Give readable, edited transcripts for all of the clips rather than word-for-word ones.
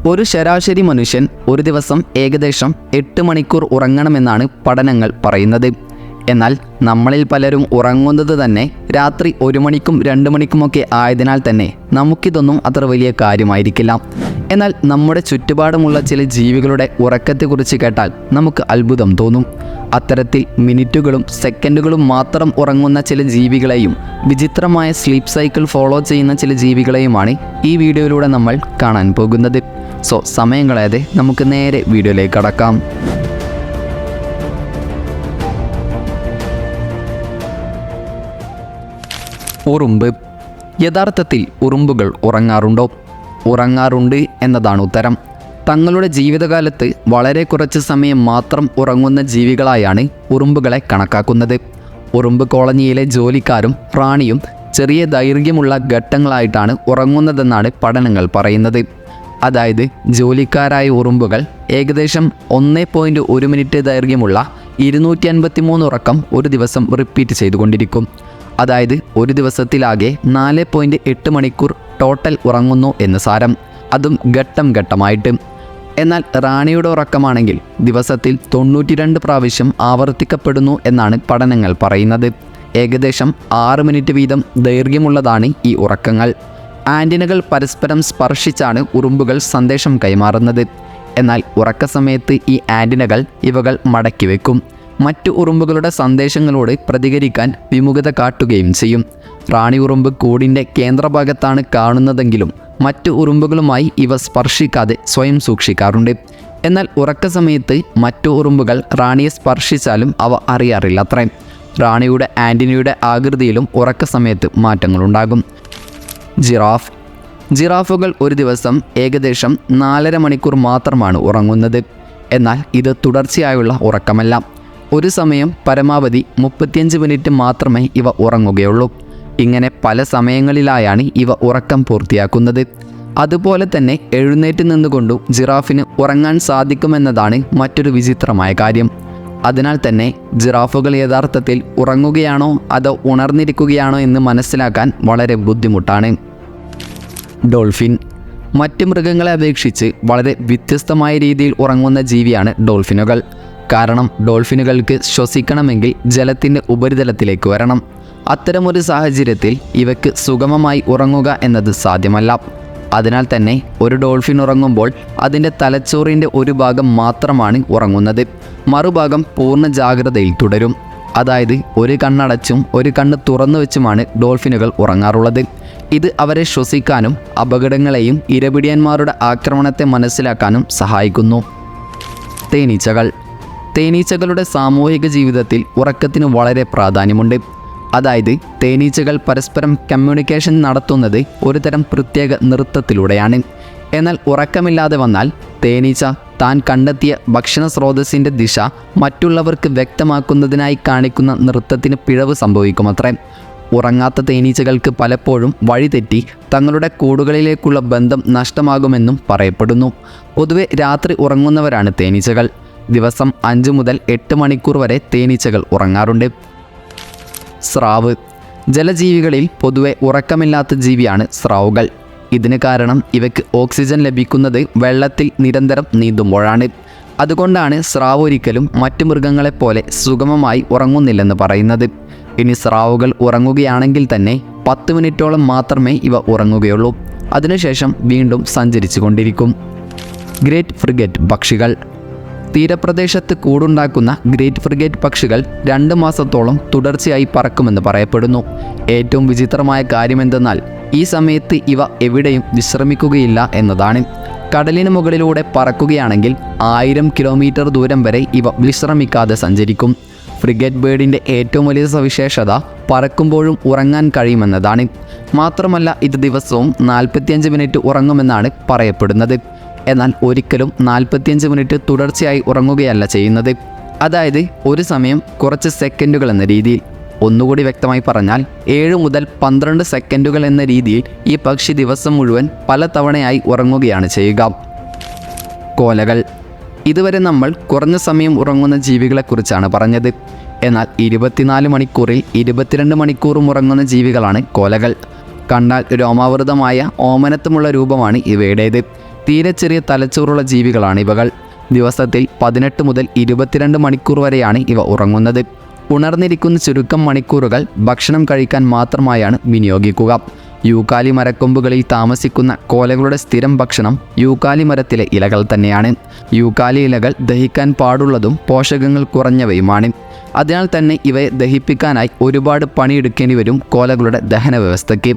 ഒരു ശരാശരി മനുഷ്യൻ ഒരു ദിവസം ഏകദേശം 8 മണിക്കൂർ ഉറങ്ങണമെന്നാണ് പഠനങ്ങൾ പറയുന്നത്. എന്നാൽ നമ്മളിൽ പലരും ഉറങ്ങുന്നത് തന്നെ രാത്രി 1 മണിക്കും 2 മണിക്കുമൊക്കെ ആയതിനാൽ തന്നെ നമുക്കിതൊന്നും അത്ര വലിയ കാര്യമായിരിക്കില്ല. എന്നാൽ നമ്മുടെ ചുറ്റുപാടുമുള്ള ചില ജീവികളുടെ ഉറക്കത്തെക്കുറിച്ച് കേട്ടാൽ നമുക്ക് അത്ഭുതം തോന്നും. അത്തരത്തിൽ മിനിറ്റുകളും സെക്കൻഡുകളും മാത്രം ഉറങ്ങുന്ന ചില ജീവികളെയും വിചിത്രമായ സ്ലീപ്പ് സൈക്കിൾ ഫോളോ ചെയ്യുന്ന ചില ജീവികളെയുമാണ് ഈ വീഡിയോയിലൂടെ നമ്മൾ കാണാൻ പോകുന്നത്. സമയം കളയാതെ നമുക്ക് നേരെ വീഡിയോയിലേക്ക് കടക്കാം. ഉറുമ്പ്. യഥാർത്ഥത്തിൽ ഉറുമ്പുകൾ ഉറങ്ങാറുണ്ടോ? ഉറങ്ങാറുണ്ട് എന്നതാണ് ഉത്തരം. തങ്ങളുടെ ജീവിതകാലത്ത് വളരെ കുറച്ച് സമയം മാത്രം ഉറങ്ങുന്ന ജീവികളായാണ് ഉറുമ്പുകളെ കണക്കാക്കുന്നത്. ഉറുമ്പ് കോളനിയിലെ ജോലിക്കാരും റാണിയും ചെറിയ ദൈർഘ്യമുള്ള ഘട്ടങ്ങളായിട്ടാണ് ഉറങ്ങുന്നതെന്നാണ് പഠനങ്ങൾ പറയുന്നത്. അതായത് ജോലിക്കാരായ ഉറുമ്പുകൾ ഏകദേശം 1.1 മിനിറ്റ് ദൈർഘ്യമുള്ള 253 ഉറക്കം ഒരു ദിവസം റിപ്പീറ്റ് ചെയ്തുകൊണ്ടിരിക്കും. അതായത് ഒരു ദിവസത്തിലാകെ 4.8 മണിക്കൂർ ടോട്ടൽ ഉറങ്ങുന്നു എന്ന് സാരം, അതും ഘട്ടം ഘട്ടമായിട്ട്. എന്നാൽ റാണിയുടെ ഉറക്കമാണെങ്കിൽ ദിവസത്തിൽ 92 പ്രാവശ്യം ആവർത്തിക്കപ്പെടുന്നു എന്നാണ് പഠനങ്ങൾ പറയുന്നത്. ഏകദേശം 6 മിനിറ്റ് വീതം ദൈർഘ്യമുള്ളതാണ് ഈ ഉറക്കങ്ങൾ. ആൻറ്റിനകൾ പരസ്പരം സ്പർശിച്ചാണ് ഉറുമ്പുകൾ സന്ദേശം കൈമാറുന്നത്. എന്നാൽ ഉറക്ക സമയത്ത് ഈ ആൻറ്റിനകൾ ഇവകൾ മടക്കി വെക്കും. മറ്റു ഉറുമ്പുകളുടെ സന്ദേശങ്ങളോട് പ്രതികരിക്കാൻ വിമുഖത കാട്ടുകയും ചെയ്യും. റാണി ഉറുമ്പ് കൂടിൻ്റെ കേന്ദ്രഭാഗത്താണ് കാണുന്നതെങ്കിലും മറ്റു ഉറുമ്പുകളുമായി ഇവ സ്പർശിക്കാതെ സ്വയം സൂക്ഷിക്കാറുണ്ട്. എന്നാൽ ഉറക്ക സമയത്ത് മറ്റു ഉറുമ്പുകൾ റാണിയെ സ്പർശിച്ചാലും അവ അറിയാറില്ലത്രേ. റാണിയുടെ ആൻറ്റിനയുടെ ആകൃതിയിലും ഉറക്ക സമയത്ത് മാറ്റങ്ങളുണ്ടാകും. ജിറാഫ്. ജിറാഫുകൾ ഒരു ദിവസം ഏകദേശം 4.5 മണിക്കൂർ മാത്രമാണ് ഉറങ്ങുന്നത്. എന്നാൽ ഇത് തുടർച്ചയായുള്ള ഉറക്കമല്ല. ഒരു സമയം പരമാവധി 35 മിനിറ്റ് മാത്രമേ ഇവ ഉറങ്ങുകയുള്ളൂ. ഇങ്ങനെ പല സമയങ്ങളിലായാണ് ഇവ ഉറക്കം പൂർത്തിയാക്കുന്നത്. അതുപോലെ തന്നെ എഴുന്നേറ്റ് നിന്നുകൊണ്ടു ജിറാഫിന് ഉറങ്ങാൻ സാധിക്കുമെന്നതാണ് മറ്റൊരു വിചിത്രമായ കാര്യം. അതിനാൽ തന്നെ ജിറാഫുകൾ യഥാർത്ഥത്തിൽ ഉറങ്ങുകയാണോ അതോ ഉണർന്നിരിക്കുകയാണോ എന്ന് മനസ്സിലാക്കാൻ വളരെ ബുദ്ധിമുട്ടാണ്. ഡോൾഫിൻ. മറ്റ് മൃഗങ്ങളെ അപേക്ഷിച്ച് വളരെ വ്യത്യസ്തമായ രീതിയിൽ ഉറങ്ങുന്ന ജീവിയാണ് ഡോൾഫിനുകൾ. കാരണം ഡോൾഫിനുകൾക്ക് ശ്വസിക്കണമെങ്കിൽ ജലത്തിൻ്റെ ഉപരിതലത്തിലേക്ക് വരണം. അത്തരമൊരു സാഹചര്യത്തിൽ ഇവയ്ക്ക് സുഗമമായി ഉറങ്ങുക എന്നത് സാധ്യമല്ല. അതിനാൽ തന്നെ ഒരു ഡോൾഫിൻ ഉറങ്ങുമ്പോൾ അതിൻ്റെ തലച്ചോറിൻ്റെ ഒരു ഭാഗം മാത്രമാണ് ഉറങ്ങുന്നത്. മറുഭാഗം പൂർണ്ണ ജാഗ്രതയിൽ തുടരും. അതായത് ഒരു കണ്ണടച്ചും ഒരു കണ്ണ് തുറന്നു വെച്ചുമാണ് ഡോൾഫിനുകൾ ഉറങ്ങാറുള്ളത്. ഇത് അവരെ ശ്വസിക്കാനും അപകടങ്ങളെയും ഇരപിടിയന്മാരുടെ ആക്രമണത്തെ മനസ്സിലാക്കാനും സഹായിക്കുന്നു. തേനീച്ചകൾ. തേനീച്ചകളുടെ സാമൂഹിക ജീവിതത്തിൽ ഉറക്കത്തിന് വളരെ പ്രാധാന്യമുണ്ട്. അതായത് തേനീച്ചകൾ പരസ്പരം കമ്മ്യൂണിക്കേഷൻ നടത്തുന്നത് ഒരുതരം പ്രത്യേക നൃത്തത്തിലൂടെയാണ്. എന്നാൽ ഉറക്കമില്ലാതെ വന്നാൽ തേനീച്ച താൻ കണ്ടെത്തിയ ഭക്ഷണ സ്രോതസ്സിൻ്റെ ദിശ മറ്റുള്ളവർക്ക് വ്യക്തമാക്കുന്നതിനായി കാണിക്കുന്ന നൃത്തത്തിന് പിഴവ് സംഭവിക്കുമത്രേ. ഉറങ്ങാത്ത തേനീച്ചകൾക്ക് പലപ്പോഴും വഴിതെറ്റി തങ്ങളുടെ കൂടുകളിലേക്കുള്ള ബന്ധം നഷ്ടമാകുമെന്നും പറയപ്പെടുന്നു. പൊതുവെ രാത്രി ഉറങ്ങുന്നവരാണ് തേനീച്ചകൾ. ദിവസം 5 മുതൽ 8 മണിക്കൂർ വരെ തേനീച്ചകൾ ഉറങ്ങാറുണ്ട്. സ്രാവ്. ജലജീവികളിൽ പൊതുവെ ഉറക്കമില്ലാത്ത ജീവിയാണ് സ്രാവുകൾ. ഇതിന് കാരണം ഇവയ്ക്ക് ഓക്സിജൻ ലഭിക്കുന്നത് വെള്ളത്തിൽ നിരന്തരം നീന്തുമ്പോഴാണ്. അതുകൊണ്ടാണ് സ്രാവ് ഒരിക്കലും മറ്റു മൃഗങ്ങളെപ്പോലെ സുഗമമായി ഉറങ്ങുന്നില്ലെന്ന് പറയുന്നത്. ഇനി സ്രാവുകൾ ഉറങ്ങുകയാണെങ്കിൽ തന്നെ 10 മിനിറ്റോളം മാത്രമേ ഇവ ഉറങ്ങുകയുള്ളൂ. അതിനുശേഷം വീണ്ടും സഞ്ചരിച്ചു കൊണ്ടിരിക്കും. ഗ്രേറ്റ് ഫ്രിഗേറ്റ് പക്ഷികൾ. തീരപ്രദേശത്ത് കൂടുണ്ടാക്കുന്ന ഗ്രേറ്റ് ഫ്രിഗേറ്റ് പക്ഷികൾ 2 മാസത്തോളം തുടർച്ചയായി പറക്കുമെന്ന് പറയപ്പെടുന്നു. ഏറ്റവും വിചിത്രമായ കാര്യമെന്തെന്നാൽ ഈ സമയത്ത് ഇവ എവിടെയും വിശ്രമിക്കുകയില്ല എന്നതാണ്. കടലിന് മുകളിലൂടെ പറക്കുകയാണെങ്കിൽ 1000 കിലോമീറ്റർ ദൂരം വരെ ഇവ വിശ്രമിക്കാതെ സഞ്ചരിക്കും. ഫ്രിഗേറ്റ് ബേർഡിൻ്റെ ഏറ്റവും വലിയ സവിശേഷത പറക്കുമ്പോഴും ഉറങ്ങാൻ കഴിയുമെന്നതാണ്. മാത്രമല്ല ഇത് ദിവസവും 45 മിനിറ്റ് ഉറങ്ങുമെന്നാണ് പറയപ്പെടുന്നത്. എന്നാൽ ഒരിക്കലും 45 മിനിറ്റ് തുടർച്ചയായി ഉറങ്ങുകയല്ല ചെയ്യുന്നത്. അതായത് ഒരു സമയം കുറച്ച് സെക്കൻഡുകൾ എന്ന രീതിയിൽ. ഒന്നുകൂടി വ്യക്തമായി പറഞ്ഞാൽ 7 മുതൽ 12 സെക്കൻഡുകൾ എന്ന രീതിയിൽ ഈ പക്ഷി ദിവസം മുഴുവൻ പല തവണയായി ഉറങ്ങുകയാണ് ചെയ്യുക. കോലകൾ. ഇതുവരെ നമ്മൾ കുറഞ്ഞ സമയം ഉറങ്ങുന്ന ജീവികളെക്കുറിച്ചാണ് പറഞ്ഞത്. എന്നാൽ 24 മണിക്കൂറിൽ 22 മണിക്കൂറും ഉറങ്ങുന്ന ജീവികളാണ് കോലകൾ. കണ്ടാൽ രോമാവൃതമായ ഓമനത്വമുള്ള രൂപമാണ് ഇവയുടേത്. തീരെ ചെറിയ തലച്ചോറുള്ള ജീവികളാണ് ഇവകൾ. ദിവസത്തിൽ 18 മുതൽ 22 മണിക്കൂർ വരെയാണ് ഇവ ഉറങ്ങുന്നത്. ഉണർന്നിരിക്കുന്ന ചുരുക്കം മണിക്കൂറുകൾ ഭക്ഷണം കഴിക്കാൻ മാത്രമായാണ് വിനിയോഗിക്കുക. യൂക്കാലി മരക്കൊമ്പുകളിൽ താമസിക്കുന്ന കോലകളുടെ സ്ഥിരം ഭക്ഷണം യൂക്കാലി മരത്തിലെ ഇലകൾ തന്നെയാണ്. യൂക്കാലി ഇലകൾ ദഹിക്കാൻ പാടുള്ളതും പോഷകങ്ങൾ കുറഞ്ഞവയുമാണ്. അതിനാൽ തന്നെ ഇവയെ ദഹിപ്പിക്കാനായി ഒരുപാട് പണിയെടുക്കേണ്ടി വരും കോലകളുടെ ദഹന വ്യവസ്ഥയ്ക്ക്.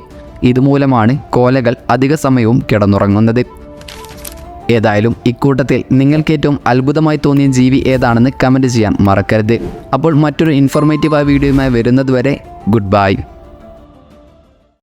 ഇതുമൂലമാണ് കോലകൾ അധിക സമയവും കിടന്നുറങ്ങുന്നത്. ഏതായാലും ഇക്കൂട്ടത്തിൽ നിങ്ങൾക്ക് ഏറ്റവും അത്ഭുതമായി തോന്നിയ ജീവി ഏതാണെന്ന് കമൻറ്റ് ചെയ്യാൻ മറക്കരുത്. അപ്പോൾ മറ്റൊരു ഇൻഫോർമേറ്റീവായ വീഡിയോയുമായി വരുന്നതുവരെ ഗുഡ് ബൈ.